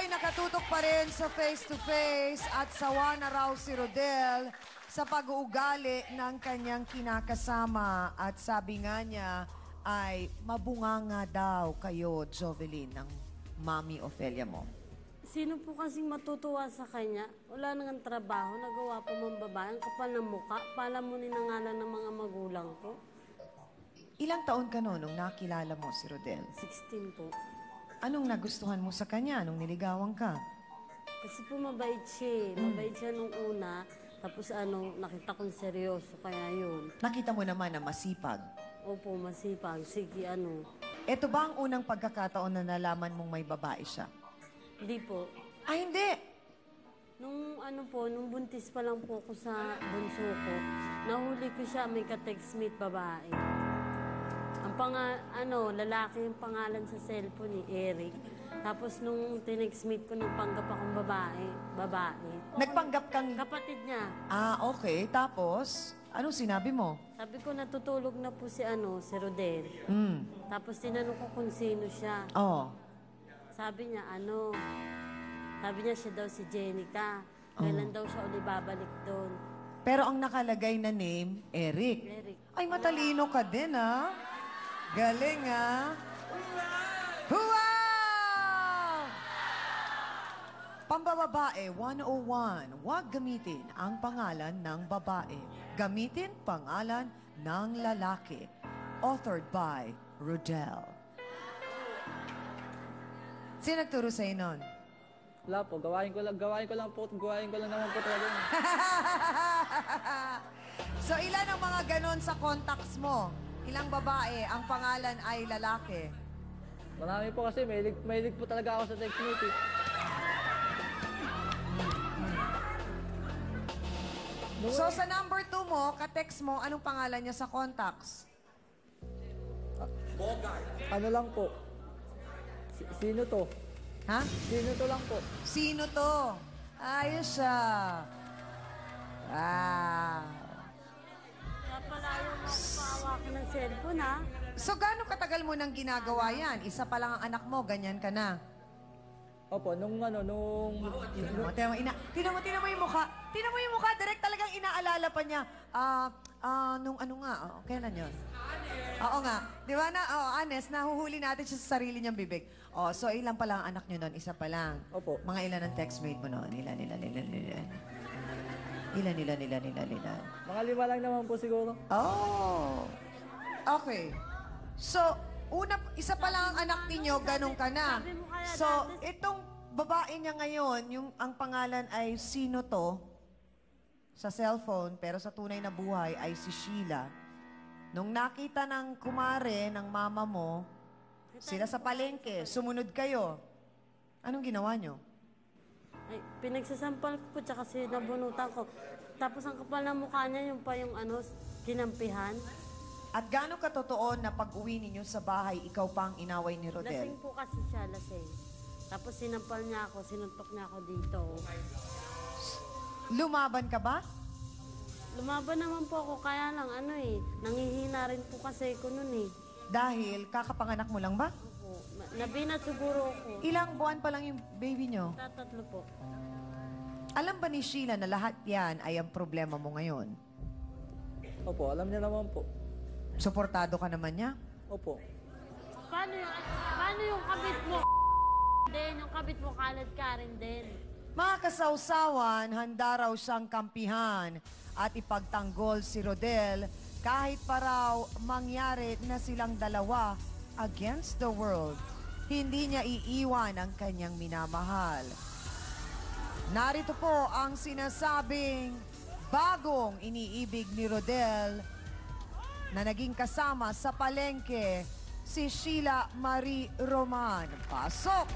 ay nakatutok pa rin sa face-to-face at sawa na raw si Rodel sa pag-uugali ng kanyang kinakasama. At sabi nga niya ay mabunganga daw kayo, Jovelyn, ng Mami Ofelia mo. Sino po kasing matutuwa sa kanya? Wala nang trabaho, nagawa pa mong babae, ang kapal ng muka, palamunin na nga lang ng mga magulang ko. Ilang taon ka noon nung nakilala mo si Rodel? 16 po. Anong nagustuhan mo sa kanya nung niligawan ka? Kasi po mabait siya eh. Mabait siya nung una, tapos nakita kong seryoso, kaya yun. Nakita mo naman na masipag. Opo, masipag. Sige, Ito ba ang unang pagkakataon na nalaman mong may babae siya? Hindi po. Ay, hindi! Nung nung buntis pa lang po ako sa bunso ko, nahuli ko siya, may ka-textmate babae. Lalaki yung pangalan sa cellphone ni Eric. Tapos nung tinextmate ko, nagpanggap akong babae. Nagpanggap kang... Kapatid niya. Ah, okay. Tapos, anong sinabi mo? Sabi ko, natutulog na po si Rodel. Tapos tinanong ko kung sino siya. Oo. Sabi niya, sabi niya siya daw si Jenica. Kailan daw siya uli babalik doon. Pero ang nakalagay na name, Eric. Eric. Ay, matalino ka din, ha? Galing, ha? Wow! Pambababae 101, huwag gamitin ang pangalan ng babae. Gamitin pangalan ng lalaki. Authored by Rodel. Sino nagturo sa'yo nun? Wala po, gawain ko lang naman po talaga. So, ilan ang mga ganon sa contacts mo? Ilang babae, ang pangalan ay lalaki? Marami po kasi, mahilig po talaga ako sa textmate eh. So, sa number 2 mo, ka-text mo, anong pangalan niya sa contacts? Ano lang po? Sino to? Ha? Sino to lang po? Sino to? Ayos siya. Wow. Kaya pala yung mapapawakin ng cellphone, ha? So, gaano katagal mo nang ginagawa yan? Isa pa lang ang anak mo, ganyan ka na. Opo, nung... Tingnan mo yung mukha. Tingnan mo yung mukha, direct talagang inaalala pa niya. Kailan yun? Oo nga. Di ba na, honest, nahuhuli natin siya sa sarili niyang bibig. So ilan pa lang ang anak niyo noon? Isa pa lang. Opo. Mga ilan ang textmate mo noon? Ilan. Mga 5 lang naman po siguro. Oh. Okay. So, isa pa lang ang anak ninyo, ganun ka na. So, itong babae niya ngayon, ang pangalan ay sino to? Sa cellphone, pero sa tunay na buhay ay si Sheila. Nung nakita ng kumare, ng mama mo, sila sa palengke, sumunod kayo. Anong ginawa nyo? Ay, pinagsasampal ko po, tsaka sinabunutan ko. Tapos ang kapal na mukha niya, yung kinampihan. At gaano katotoo na pag-uwi ninyo sa bahay, ikaw pa ang inaway ni Rodel? Lasing po kasi siya, lasing. Tapos sinampal niya ako, sinuntok niya ako dito. Lumaban ka ba? Lumaban naman po ako, kaya lang nangihina rin po kasi ko nun eh. Dahil kakapanganak mo lang ba? Opo. Nabinat siguro ako. Ilang buwan pa lang yung baby nyo? Tatlo po. Alam ba ni Sheila na lahat yan ay ang problema mo ngayon? Opo, alam niya naman po. Suportado ka naman niya? Opo. Paano yung kabit mo din? Yung kabit mo kalad ka rin din. Mga kasawsawan, handa raw siyang kampihan at ipagtanggol si Rodel kahit pa raw mangyari na silang dalawa against the world. Hindi niya iiwan ang kanyang minamahal. Narito po ang sinasabing bagong iniibig ni Rodel na naging kasama sa palengke, si Sheila Marie Roman. Pasok!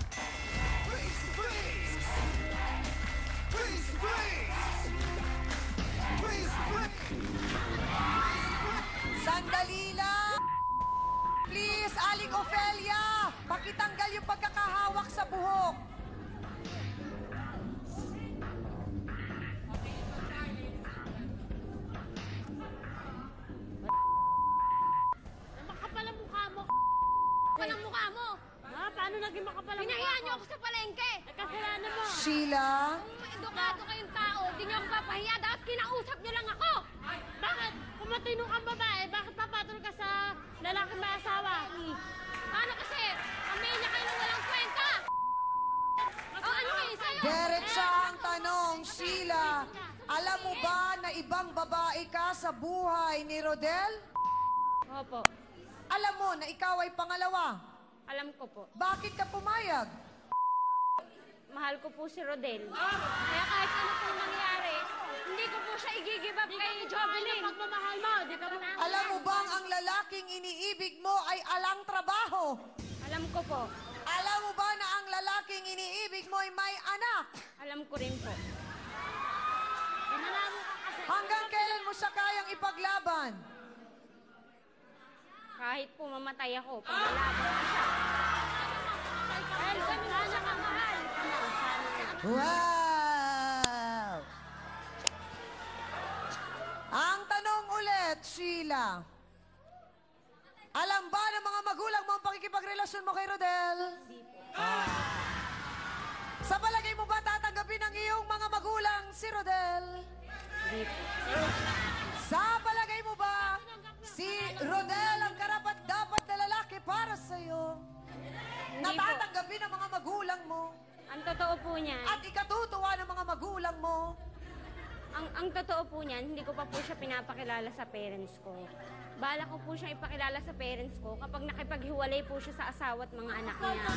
Sandali lang! Please, Aling Ofelia! Pakitanggal yung pagkakahawak sa buhok. Makapal ang mukha mo. Makapal ang mukha mo. Ha? Paano naging makapal ang mukha Pinahiyan ko? niyo ako sa palengke. Kasalanan mo. Sheila, Kung edukado kayong tao, di niyo ako papahiya. Dapat kinausap niyo lang ako. Bakit? Kung matino kang babae, bakit papatol ka sa lalaki may asawa? Ano kasi, pamilya kayo nang walang kwenta. O ano kayo sa'yo? diretsa ang tanong, Sheila. Alam mo ba na ibang babae ka sa buhay ni Rodel? Opo, Alam mo na ikaw ay pangalawa. alam ko po. Bakit ka pumayag? Mahal ko po si Rodel. Kaya kahit ano pong mangyari, hindi ko po siya i-give up kay Jovelyn. Pagmamahal mo, di ka ba Alam mo bang ang lalaking iniibig mo ay alang trabaho? Alam ko po. Alam mo ba na ang lalaking iniibig mo ay may anak? Alam ko rin po. Pinanalo ka kasi. Hanggang kailan mo siya kayang ipaglaban? Kahit po mamatay ako, pangalaban ko siya. Dahil sana ka mahal. Wow! Ang tanong ulit, Sheila. Alam ba ng mga magulang mo ang pakikipagrelasyon mo kay Rodel? Sa palagay mo ba tatanggapin ng iyong mga magulang si Rodel? Hindi po. Sa palagay mo ba si Rodel ang karapat-dapat na lalaki para sa'yo? Hindi po. Natatanggapin ng mga magulang mo? Ang totoo po niyan, At ikatutuwa ng mga magulang mo? ang totoo po niyan, hindi ko pa po siya pinapakilala sa parents ko. Bala ko po siya ipakilala sa parents ko kapag nakipaghiwalay po siya sa asawa at mga anak niya.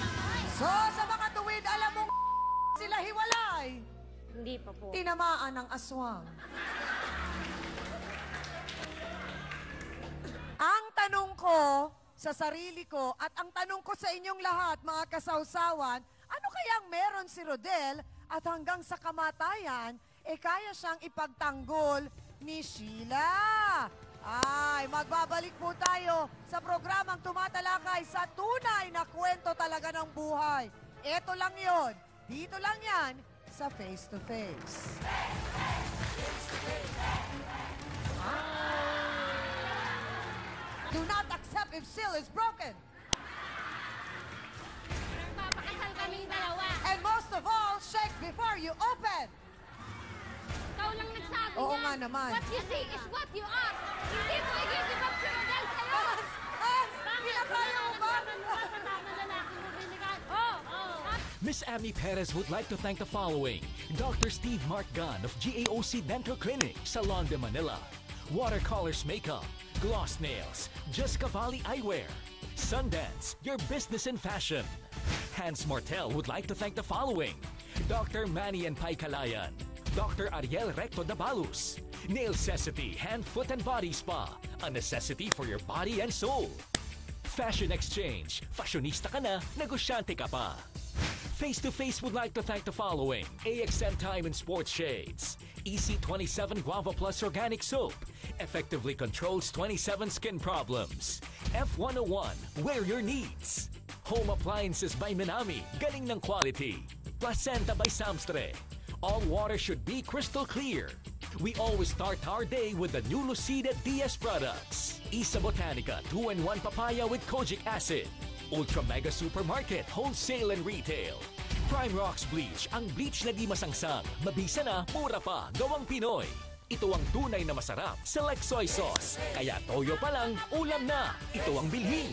So, sa mga tuwid, alam mong sila hiwalay. Hindi pa po. Tinamaan ng aswang. Ang tanong ko sa sarili ko at ang tanong ko sa inyong lahat, mga kasawsawan, ano kayang meron si Rodel at hanggang sa kamatayan, kaya siyang ipagtanggol ni Sheila? Ay, magbabalik po tayo sa programang tumatalakay sa tunay na kwento talaga ng buhay. Ito lang yon, dito lang yan sa Face to Face. Do not accept if seal is broken. Papakasal kaming dalawa. And most of all, shake before you open. Ikaw lang nagsabi Oo niyan. nga naman. What you see is what you are. Hindi ko i-give up si Rodel sa'yo. Pinakaya mo ba? Sa tama lalaki mo binigan. Oh, Miss Amy Perez would like to thank the following: Dr. Steve Mark Gunn of GAOC Dental Clinic, Salon de Manila; Watercolors Makeup, Gloss Nails, Just Cavalli Eyewear; Sundance, your business in fashion. Hans Mortel would like to thank the following: Dr. Manny and Pai Kalayan, Dr. Ariel Recto Dabalus, Nailcessity Hand, Foot and Body Spa, a necessity for your body and soul. Fashion Exchange, fashionista ka na, negosyante ka pa. Face to Face would like to thank the following: AXN Time and Sports Shades, EC27 Guava Plus Organic Soap, effectively controls 27 skin problems. F101, wear your needs. Home Appliances by Minami, galing ng quality. Placenta by Samstre. All water should be crystal clear. We always start our day with the new Lucida DS products. Isa Botanica 2-in-1 papaya with kojic acid. Ultra Mega Supermarket, wholesale and retail. Prime Rocks Bleach, ang bleach na di masangsang, mabisa na, mura pa, gawang Pinoy. Ito ang tunay na masarap, select soy sauce. Kaya toyo pa lang, ulam na. Ito ang bilhin.